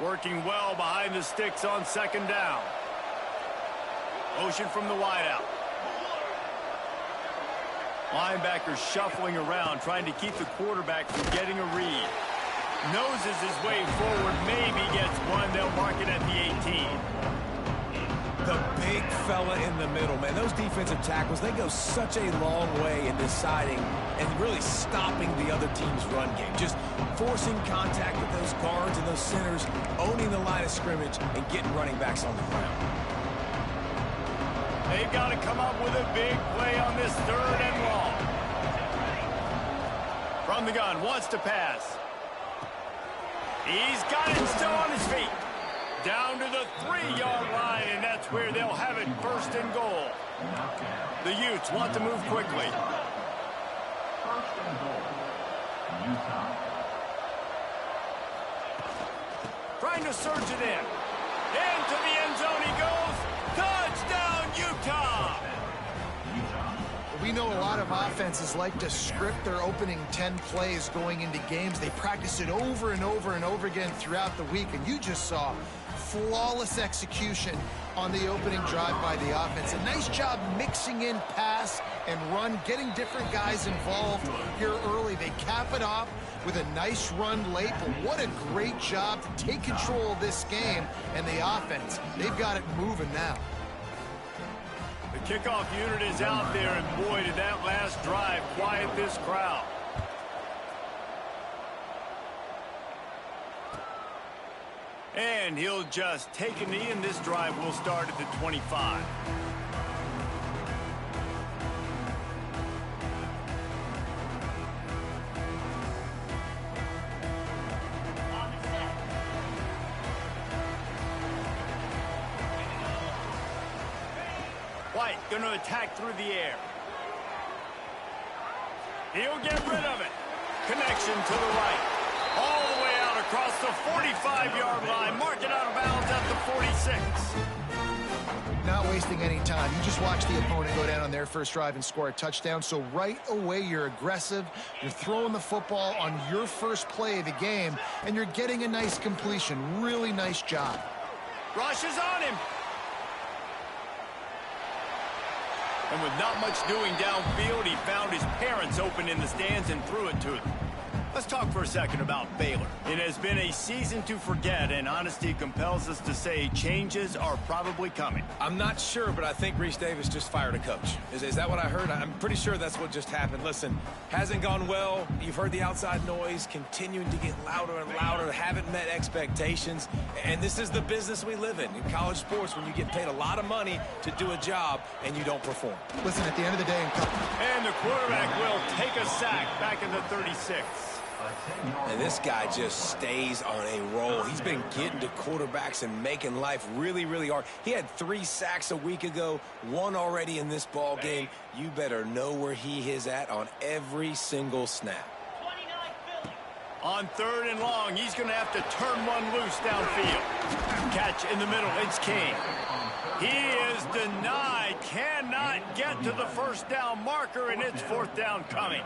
Working well behind the sticks on second down. Motion from the wideout. Linebacker shuffling around, trying to keep the quarterback from getting a read. Noses his way forward, maybe gets one. They'll mark it at the 18. The big fella in the middle, man. Those defensive tackles, they go such a long way in deciding and really stopping the other team's run game. Just forcing contact with those guards and those centers, owning the line of scrimmage, and getting running backs on the ground. They've got to come up with a big play on this 3rd and long. From the gun, wants to pass. He's got it still on his feet. Down to the 3-yard line, and that's where they'll have it, 1st and goal. The Utes want to move quickly. 1st and goal, Utah. Trying to surge it in. Into the end zone he goes. Touchdown, Utah! We know a lot of offenses like to script their opening 10 plays going into games. They practice it over and over and over again throughout the week, and you just saw flawless execution on the opening drive by the offense. A nice job mixing in pass and run, getting different guys involved here early. They cap it off with a nice run late, but what a great job to take control of this game. And the offense, they've got it moving now. The kickoff unit is out there, and boy, did that last drive quiet this crowd. And he'll just take a knee, and this drive will start at the 25. White going to attack through the air. He'll get rid of it. Connection to the right. All the way out across the 45-yard line. Mark it out of bounds at the 46. Not wasting any time. You just watch the opponent go down on their first drive and score a touchdown. So right away, you're aggressive. You're throwing the football on your first play of the game, and you're getting a nice completion. Really nice job. Rush is on him. And with not much doing downfield, he found his parents open in the stands and threw it to them. Let's talk for a second about Baylor. It has been a season to forget, and honesty compels us to say changes are probably coming. I'm not sure, but I think Reese Davis just fired a coach. Is that what I heard? I'm pretty sure that's what just happened. Listen, hasn't gone well. You've heard the outside noise continuing to get louder and louder, haven't met expectations. And this is the business we live in college sports, when you get paid a lot of money to do a job and you don't perform. Listen, at the end of the day, and the quarterback will take a sack back in the 36. And this guy just stays on a roll. He's been getting to quarterbacks and making life really, really hard. He had 3 sacks a week ago, 1 already in this ball game. You better know where he is at on every single snap. On 3rd and long, he's going to have to turn one loose downfield. Catch in the middle, it's King. He is denied, cannot get to the first down marker, and it's 4th down coming.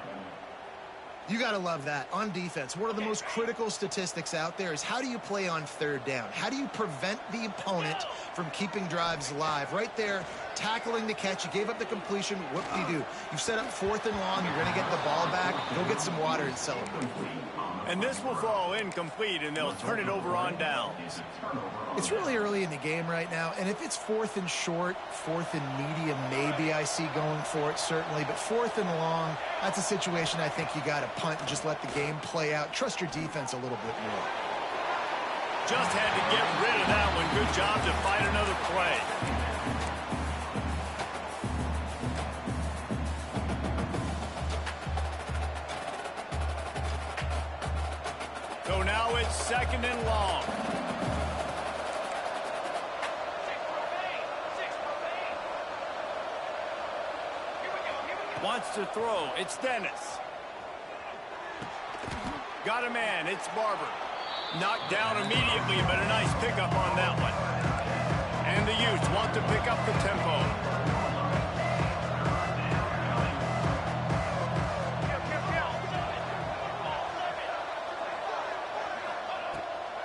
You got to love that. On defense, one of the most critical statistics out there is how do you play on 3rd down? How do you prevent the opponent from keeping drives alive? Right there, tackling the catch. You gave up the completion. What do you do? You set up 4th and long. You're going to get the ball back. Go get some water and celebrate. And this will fall incomplete, and they'll turn it over on downs. It's really early in the game right now, and if it's 4th and short, 4th and medium, maybe I see going for it, certainly. But 4th and long, that's a situation I think you got to punt and just let the game play out. Trust your defense a little bit more. Just had to get rid of that one. Good job to find another play. So now it's 2nd and long. Wants to throw. It's Dennis. Got a man. It's Barber. Knocked down immediately, but a nice pickup on that one. And the Utes want to pick up the tempo.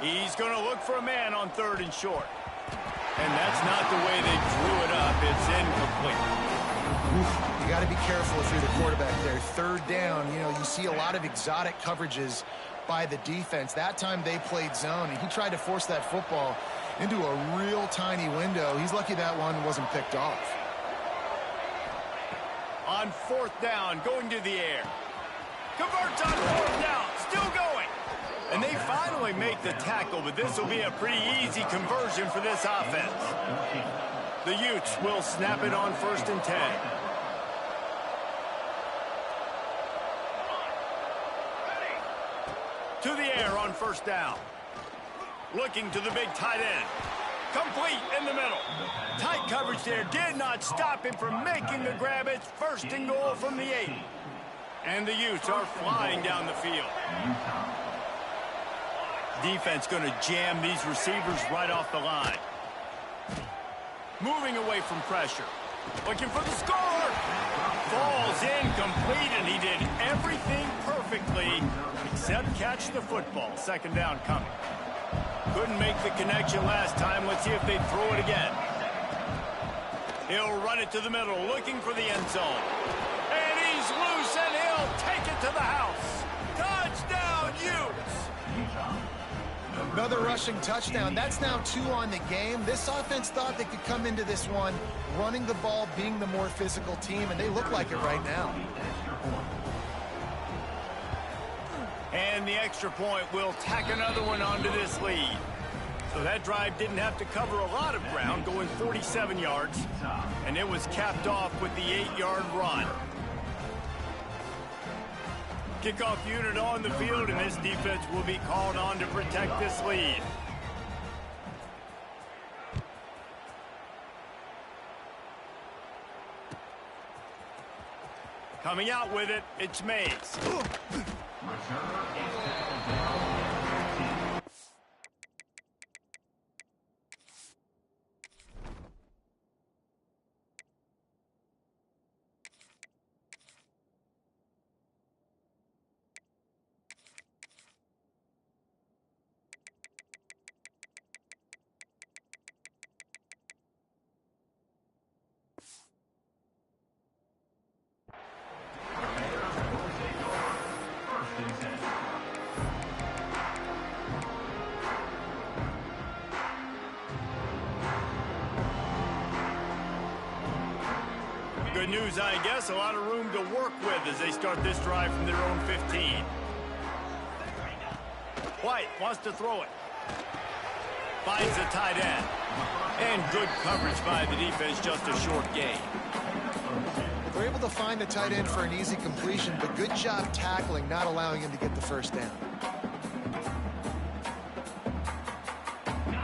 He's going to look for a man on 3rd and short. And that's not the way they drew it up. It's incomplete. You got to be careful if you're the quarterback there. 3rd down, you know, you see a lot of exotic coverages by the defense. That time they played zone, and he tried to force that football into a real tiny window. He's lucky that one wasn't picked off. On 4th down, going to the air. Converts on 4th down, still going. And they finally make the tackle, but this will be a pretty easy conversion for this offense. The Utes will snap it on 1st and 10. To the air on 1st down. Looking to the big tight end. Complete in the middle. Tight coverage there did not stop him from making the grab. It's 1st and goal from the 8. And the Utes are flying down the field. Defense going to jam these receivers right off the line. Moving away from pressure. Looking for the score. Falls incomplete, and he did everything perfectly except catch the football. 2nd down coming. Couldn't make the connection last time. Let's see if they throw it again. He'll run it to the middle, looking for the end zone. And he's loose, and he'll take it to the house. Touchdown, Utes! Another rushing touchdown. That's now 2 on the game. This offense thought they could come into this one running the ball, being the more physical team, and they look like it right now. And the extra point will tack another one onto this lead. So that drive didn't have to cover a lot of ground, going 47 yards. And it was capped off with the 8-yard run. Kickoff unit on the field, and this defense will be called on to protect this lead. Coming out with it, it's Mays. Good news, I guess. A lot of room to work with as they start this drive from their own 15. White wants to throw it. Finds the tight end. And good coverage by the defense, just a short gain. They're able to find the tight end for an easy completion, but good job tackling, not allowing him to get the 1st down.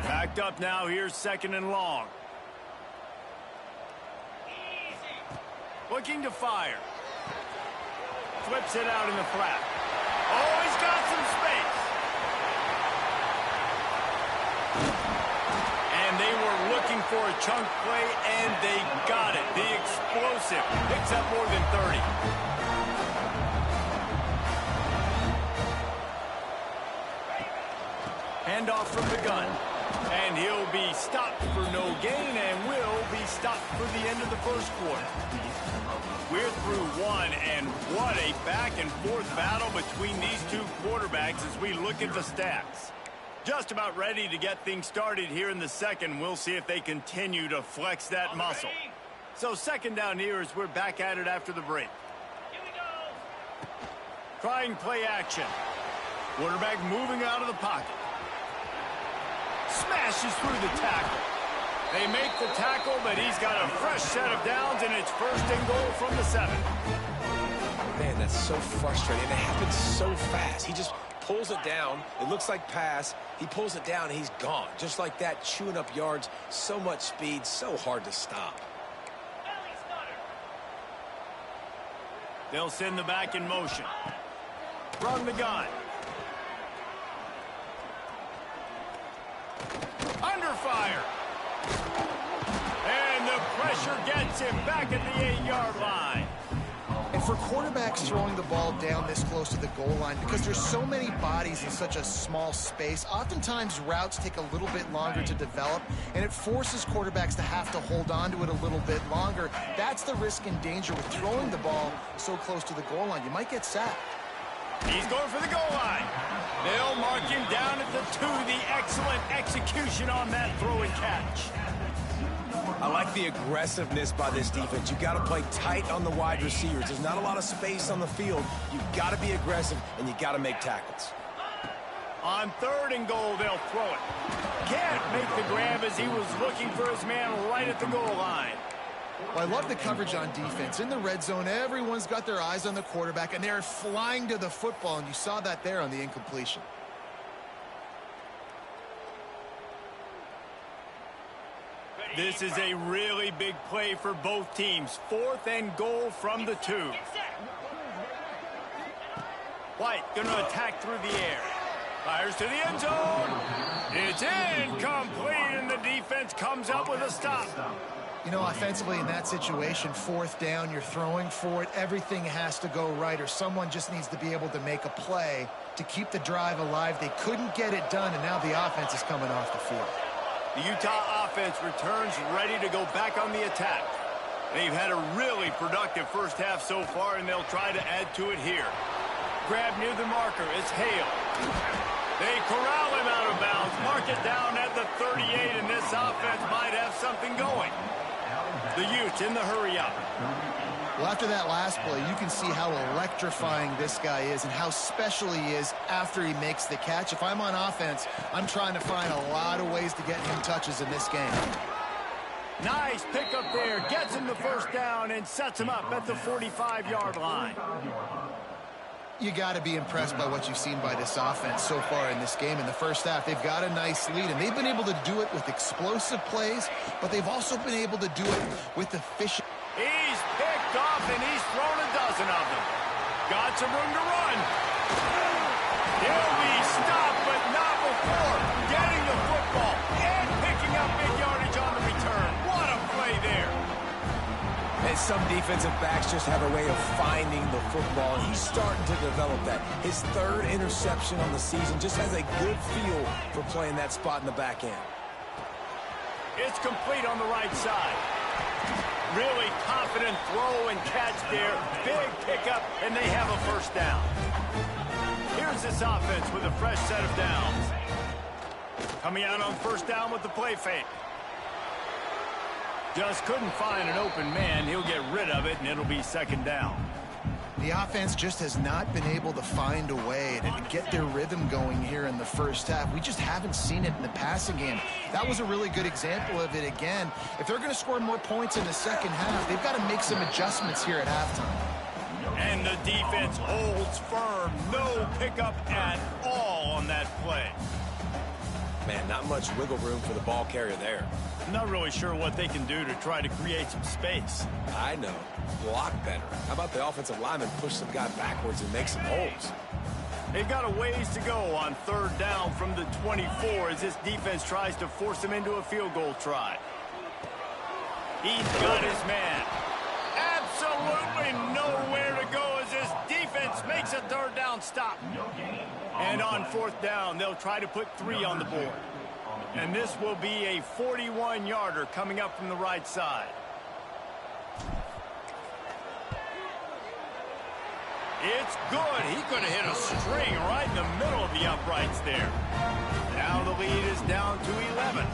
Backed up now. Here's 2nd and long. Looking to fire. Flips it out in the flat. Oh, he's got some space. And they were looking for a chunk play, and they got it. The explosive picks up more than 30. Handoff from the gun. And he'll be stopped for no gain and will be stopped for the end of the 1st quarter. We're through one, and what a back-and-forth battle between these two quarterbacks as we look at the stats. Just about ready to get things started here in the 2nd. We'll see if they continue to flex that muscle. So 2nd down here as we're back at it after the break. Trying play action. Quarterback moving out of the pocket. Smashes through the tackle. They make the tackle, but he's got a fresh set of downs, and it's 1st and goal from the 7. Man, that's so frustrating. It happens so fast. He just pulls it down. It looks like pass. He pulls it down, and he's gone. Just like that, chewing up yards. So much speed, so hard to stop. They'll send the back in motion. Run the gun. Under fire. And the pressure gets him back at the 8-yard line. And For quarterbacks throwing the ball down this close to the goal line, because there's so many bodies in such a small space, oftentimes routes take a little bit longer to develop, and it forces quarterbacks to have to hold on to it a little bit longer. That's the risk and danger with throwing the ball so close to the goal line. You might get sacked. He's going for the goal line. They'll mark him down at the 2. The excellent execution on that throw and catch. I like the aggressiveness by this defense. You got to play tight on the wide receivers. There's not a lot of space on the field. You got to be aggressive, and you got to make tackles. On 3rd and goal, they'll throw it. Can't make the grab as he was looking for his man right at the goal line. Well, I love the coverage on defense. In the red zone, everyone's got their eyes on the quarterback, and they're flying to the football, and you saw that there on the incompletion. This is a really big play for both teams. 4th and goal from the 2. White going to attack through the air. Fires to the end zone. It's incomplete, and the defense comes up with a stop. You know, offensively in that situation, 4th down, you're throwing for it. Everything has to go right, or someone just needs to be able to make a play to keep the drive alive. They couldn't get it done, and now the offense is coming off the field. The Utah offense returns ready to go back on the attack. They've had a really productive first half so far, and they'll try to add to it here. Grab near the marker. It's Hale. They corral him out of bounds. Mark it down at the 38, and this offense might have something going. The Utes in the hurry-up. Well, after that last play, you can see how electrifying this guy is and how special he is after he makes the catch. If I'm on offense, I'm trying to find a lot of ways to get him touches in this game. Nice pickup there. Gets him the first down and sets him up at the 45-yard line. You got to be impressed by what you've seen by this offense so far in this game. In the first half, they've got a nice lead, and they've been able to do it with explosive plays, but they've also been able to do it with efficient. He's picked off, and he's thrown a dozen of them. Got some room to run. He'll be stopped, but not before getting the football and picking up big yardage on the return. What a play there. And some defensive backs just have a way of finding the football, and he's starting to develop that. His 3rd interception on the season just has a good feel for playing that spot in the back end. It's complete on the right side. Really confident throw and catch there. Big pickup, and they have a first down. Here's this offense with a fresh set of downs. Coming out on first down with the play fake. Just couldn't find an open man. He'll get rid of it, and it'll be 2nd down. The offense just has not been able to find a way to get their rhythm going here in the first half. We just haven't seen it in the passing game. That was a really good example of it again. If they're going to score more points in the second half, they've got to make some adjustments here at halftime. And the defense holds firm. No pickup at all on that play. Man, not much wiggle room for the ball carrier there. I'm not really sure what they can do to try to create some space. I know. Block better. How about the offensive lineman push some guy backwards and make some holes? They've got a ways to go on 3rd down from the 24 as this defense tries to force them into a field goal try. He's got his man. Absolutely nowhere to go as this defense makes a 3rd down stop. And on 4th down, they'll try to put 3 on the board. And this will be a 41-yarder coming up from the right side. It's good. He could have hit a string right in the middle of the uprights there. Now the lead is down to 11.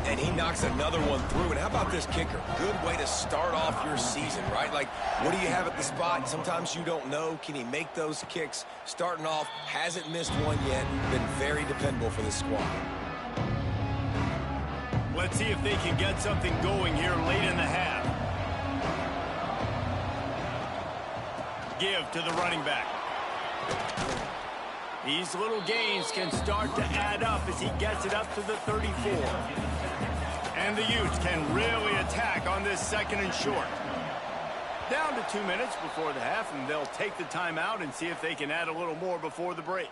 And he knocks another one through. And how about this kicker? Good way to start off your season, right? Like, what do you have at the spot? Sometimes you don't know. Can he make those kicks? Starting off, hasn't missed one yet. Been very dependable for this squad. Let's see if they can get something going here late in the half. Give to the running back. These little gains can start to add up as he gets it up to the 34. And the Utes can really attack on this 2nd and short. Down to 2 minutes before the half, and they'll take the timeout and see if they can add a little more before the break.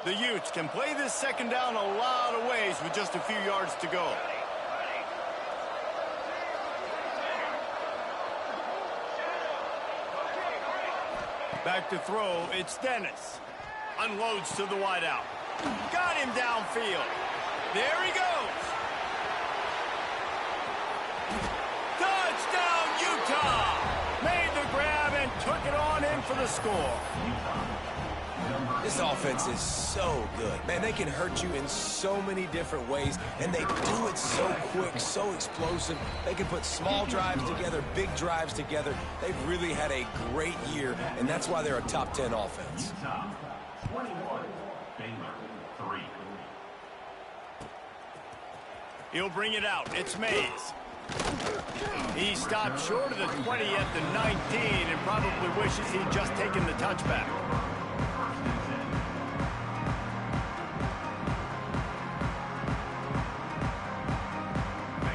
The Utes can play this second down a lot of ways with just a few yards to go. Back to throw, it's Dennis. Unloads to the wideout. Got him downfield. There he goes. Touchdown, Utah! Made the grab and took it on in for the score. This offense is so good. Man, they can hurt you in so many different ways, and they do it so quick, so explosive. They can put small drives together, big drives together. They've really had a great year, and that's why they're a top 10 offense. Utah, 21. Baylor, 3. He'll bring it out. It's Mays. He stopped short of the 20 at the 19 and probably wishes he'd just taken the touchback.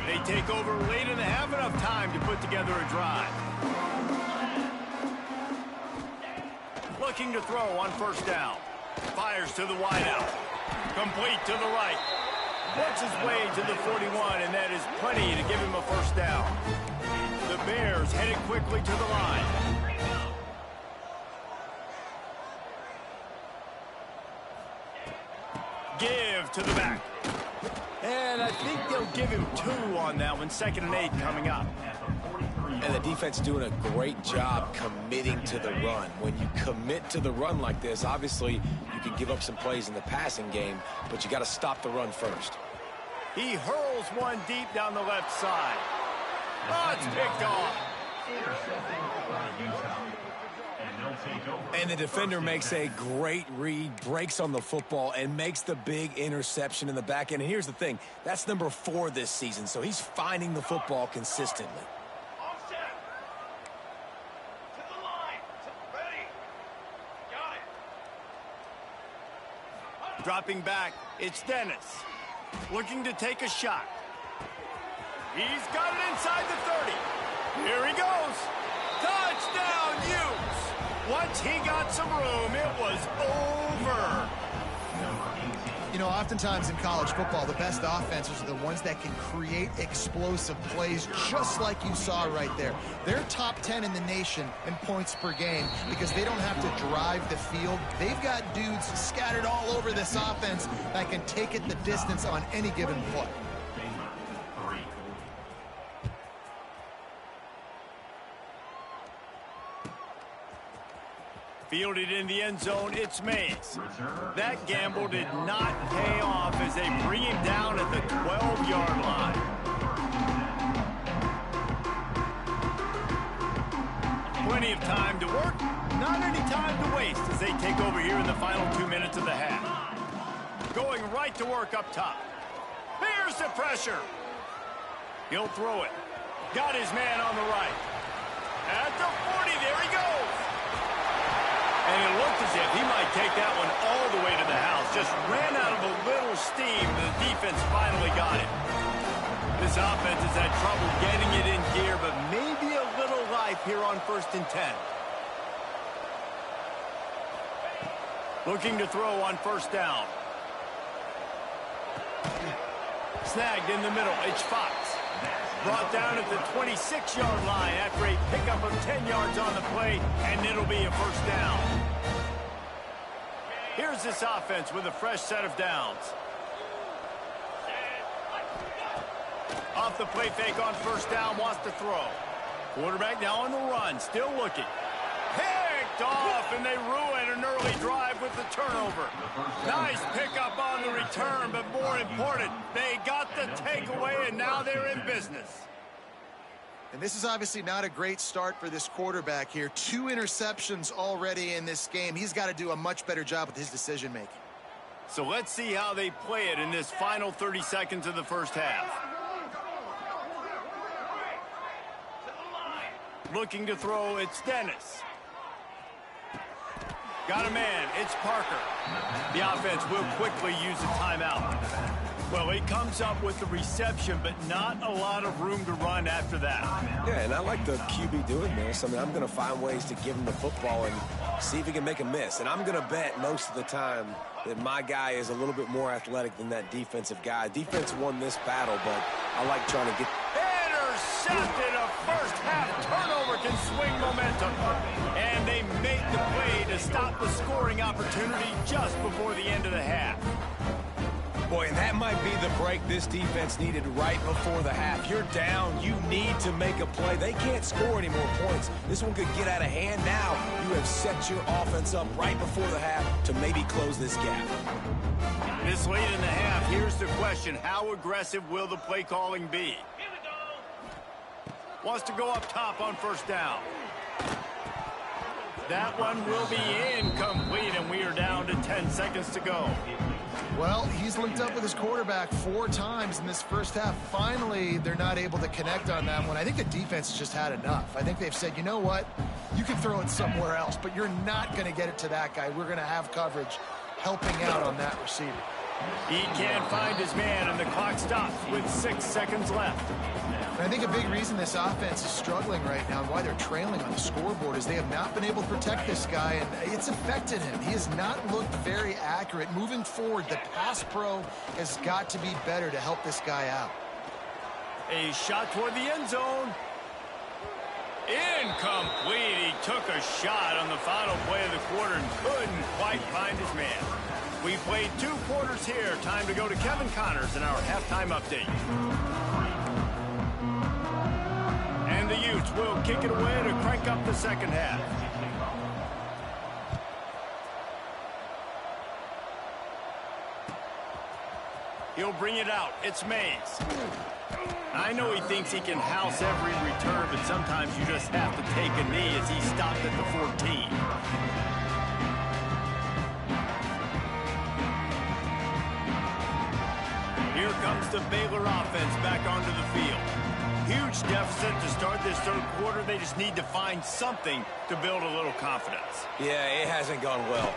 They take over late and they have enough time to put together a drive. Looking to throw on first down. Fires to the wideout. Complete to the right. Works his way to the 41, and that is plenty to give him a first down. The Bears headed quickly to the line. Give to the back. And I think they'll give him 2 on that one. 2nd and 8 coming up. And the defense doing a great job committing to the run. When you commit to the run like this, obviously you can give up some plays in the passing game, but you got to stop the run first. He hurls one deep down the left side. Oh, it's picked off. And the defender makes a great read, breaks on the football, and makes the big interception in the back end. And here's the thing, that's number 4 this season, so he's finding the football consistently. Dropping back, it's Dennis. Looking to take a shot. He's got it inside the 30. Here he goes. Touchdown, Utes. Once he got some room, it was over. You know, oftentimes in college football, the best offenses are the ones that can create explosive plays, just like you saw right there. They're top 10 in the nation in points per game because they don't have to drive the field. They've got dudes scattered all over this offense that can take it the distance on any given play. Fielded in the end zone, it's Mays. That gamble did not pay off as they bring him down at the 12-yard line. Plenty of time to work, not any time to waste as they take over here in the final 2 minutes of the half. Going right to work up top. Here's the pressure. He'll throw it. Got his man on the right. At the 40, there he goes. And it looked as if he might take that one all the way to the house. Just ran out of a little steam. The defense finally got it. This offense has had trouble getting it in gear, but maybe a little life here on 1st and 10. Looking to throw on first down. Snagged in the middle. It's Fox. Brought down at the 26-yard line after a pickup of 10 yards on the play, and it'll be a first down. Here's this offense with a fresh set of downs. Off the play fake on first down, wants to throw. Quarterback now on the run, still looking. Picked off, and they ruin an early drive with the turnover. Nice pickup on the return, but more important, they got the takeaway, and now they're in business. And this is obviously not a great start for this quarterback here. 2 interceptions already in this game. He's got to do a much better job with his decision-making. So let's see how they play it in this final 30 seconds of the first half. Looking to throw, it's Dennis. Got a man. It's Parker. The offense will quickly use a timeout. Well, he comes up with the reception, but not a lot of room to run after that. Yeah, and I like the QB doing this. I mean, I'm going to find ways to give him the football and see if he can make a miss. And I'm going to bet most of the time that my guy is a little bit more athletic than that defensive guy. Defense won this battle, but I like trying to get... Intercepted! A first-half turnover can swing momentum. And they make the play to stop the scoring opportunity just before the end of the half. Boy, and that might be the break this defense needed right before the half. You're down. You need to make a play. They can't score any more points. This one could get out of hand now. You have set your offense up right before the half to maybe close this gap. This late in the half, here's the question. How aggressive will the play calling be? Wants to go up top on first down. That one will be incomplete, and we are down to 10 seconds to go. Well, he's linked up with his quarterback 4 times in this first half. Finally, they're not able to connect on that one. I think the defense has just had enough. I think they've said, you know what? You can throw it somewhere else, but you're not going to get it to that guy. We're going to have coverage helping out on that receiver. He can't find his man, and the clock stops with 6 seconds left. And I think a big reason this offense is struggling right now and why they're trailing on the scoreboard is they have not been able to protect this guy, and it's affected him. He has not looked very accurate. Moving forward, the pass pro has got to be better to help this guy out. A shot toward the end zone. Incomplete. He took a shot on the final play of the quarter and couldn't quite find his man. We played 2 quarters here. Time to go to Kevin Connors in our halftime update. And the Utes will kick it away to crank up the second half. He'll bring it out. It's Mays. I know he thinks he can house every return, but sometimes you just have to take a knee as he stopped at the 14. Here comes the Baylor offense back onto the field. Huge deficit to start this third quarter. They just need to find something to build a little confidence. Yeah, it hasn't gone well.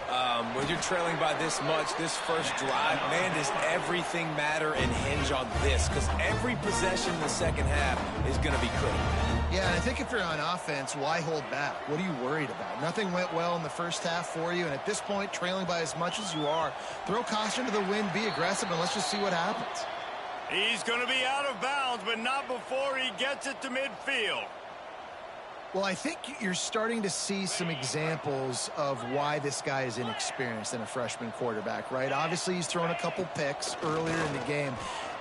When you're trailing by this much, this first drive, man, does everything matter and hinge on this, because every possession in the second half is going to be critical. Yeah, and I think if you're on offense, why hold back? What are you worried about? Nothing went well in the first half for you, and at this point, trailing by as much as you are, throw caution to the wind, be aggressive, and let's just see what happens. He's going to be out of bounds, but not before he gets it to midfield. Well, I think you're starting to see some examples of why this guy is inexperienced in a freshman quarterback, right? Obviously, he's thrown a couple picks earlier in the game.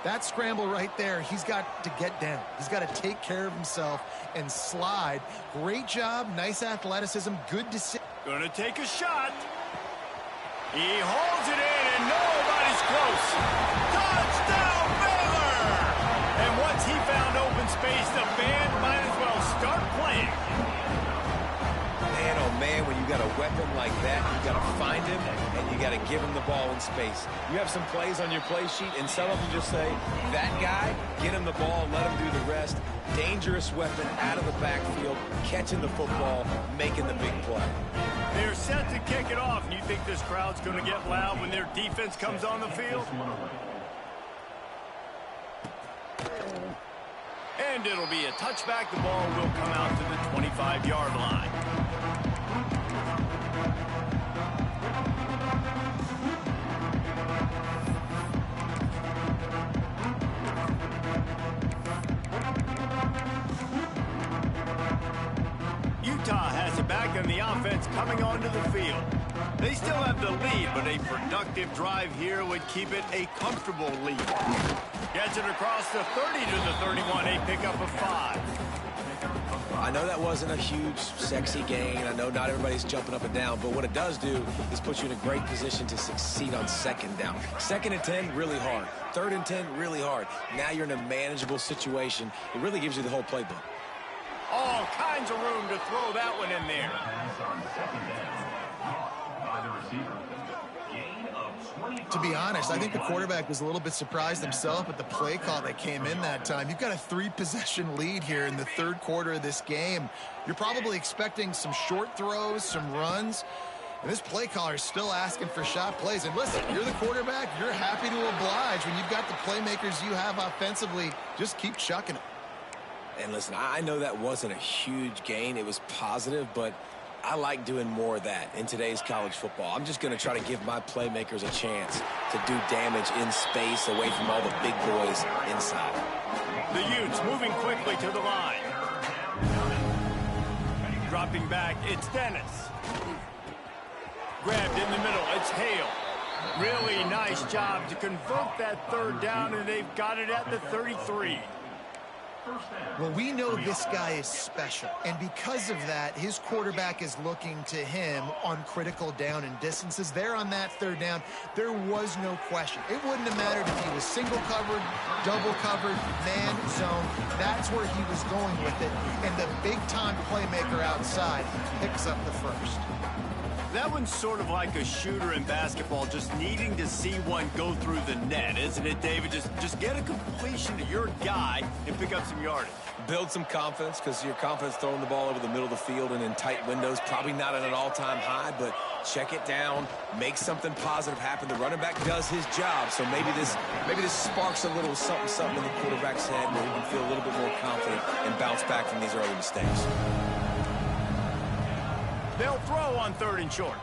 That scramble right there, he's got to get down. He's got to take care of himself and slide. Great job, nice athleticism, good decision. Going to take a shot. He holds it in, and nobody's close. Touchdown, Baylor! And once he found open space, the band might as well start playing. Man, oh man, when you got a weapon like that, you got to find him, and you got to give him the ball in space. You have some plays on your play sheet, and some of them just say, that guy, get him the ball, let him do the rest. Dangerous weapon out of the backfield, catching the football, making the big play. They're set to kick it off, and you think this crowd's going to get loud when their defense comes on the field? And it'll be a touchback. The ball will come out to the 25-yard line. Utah has it back, and the offense coming onto the field. They still have the lead, but a productive drive here would keep it a comfortable lead. Gets it across the 30 to the 31, a pickup of 5. I know that wasn't a huge, sexy gain. I know not everybody's jumping up and down, but what it does do is put you in a great position to succeed on second down. 2nd and 10, really hard. 3rd and 10, really hard. Now you're in a manageable situation. It really gives you the whole playbook. All kinds of room to throw that one in there. To be honest, I think the quarterback was a little bit surprised himself at the play call that came in that time. You've got a 3-possession lead here in the third quarter of this game. You're probably expecting some short throws, some runs. And this play caller is still asking for shot plays. And listen, you're the quarterback. You're happy to oblige when you've got the playmakers you have offensively. Just keep chucking them. And listen, I know that wasn't a huge gain. It was positive, but I like doing more of that in today's college football. I'm just going to try to give my playmakers a chance to do damage in space away from all the big boys inside. The Utes moving quickly to the line. Dropping back, it's Dennis. Grabbed in the middle, it's Hale. Really nice job to convert that third down, and they've got it at the 33. Well, we know this guy is special, and because of that, his quarterback is looking to him on critical down and distances. There on that third down, there was no question. It wouldn't have mattered if he was single covered, double covered, man, zone. That's where he was going with it, and the big-time playmaker outside picks up the first. That one's sort of like a shooter in basketball, just needing to see one go through the net, isn't it, David? Just get a completion to your guy and pick up some yardage. Build some confidence, because your confidence throwing the ball over the middle of the field and in tight windows, probably not at an all-time high, but check it down, make something positive happen. The running back does his job, so maybe this sparks a little something in the quarterback's head where he can feel a little bit more confident and bounce back from these early mistakes. They'll throw on 3rd and short.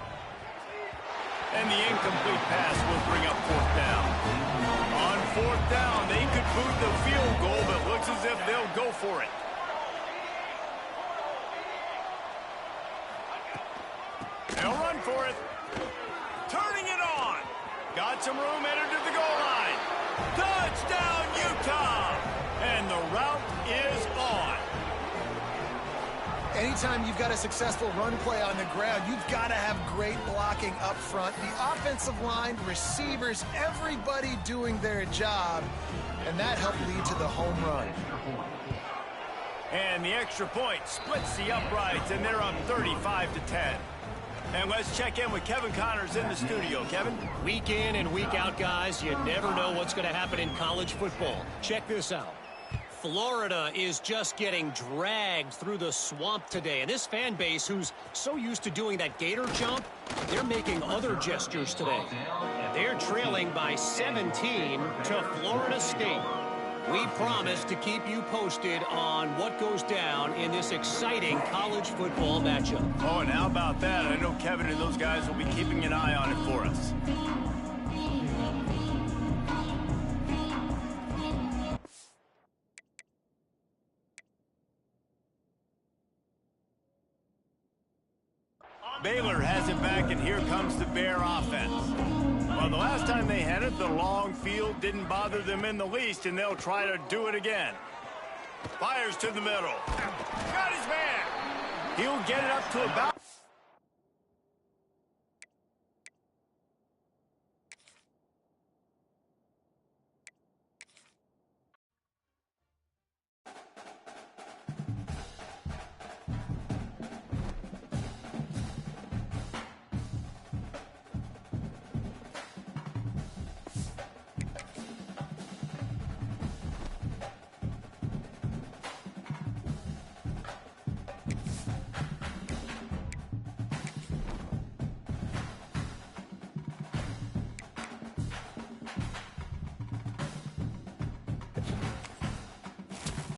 And the incomplete pass will bring up 4th down. On 4th down, they could boot the field goal, but it looks as if they'll go for it. They'll run for it. Turning it on. Got some room, headed to the goal line. Touchdown, Utah! And the route is on. Anytime you've got a successful run play on the ground, you've got to have great blocking up front. The offensive line, receivers, everybody doing their job, and that helped lead to the home run. And the extra point splits the uprights, and they're up 35-10. And let's check in with Kevin Connors in the studio. Kevin? Week in and week out, guys, you never know what's going to happen in college football. Check this out. Florida is just getting dragged through the swamp today. And this fan base, who's so used to doing that gator jump, they're making other gestures today. They're trailing by 17 to Florida State. We promise to keep you posted on what goes down in this exciting college football matchup. Oh, and how about that? I know Kevin and those guys will be keeping an eye on it for us. Baylor has it back, and here comes the Bear offense. Well, the last time they had it, the long field didn't bother them in the least, and they'll try to do it again. Fires to the middle. Got his man. He'll get it up to about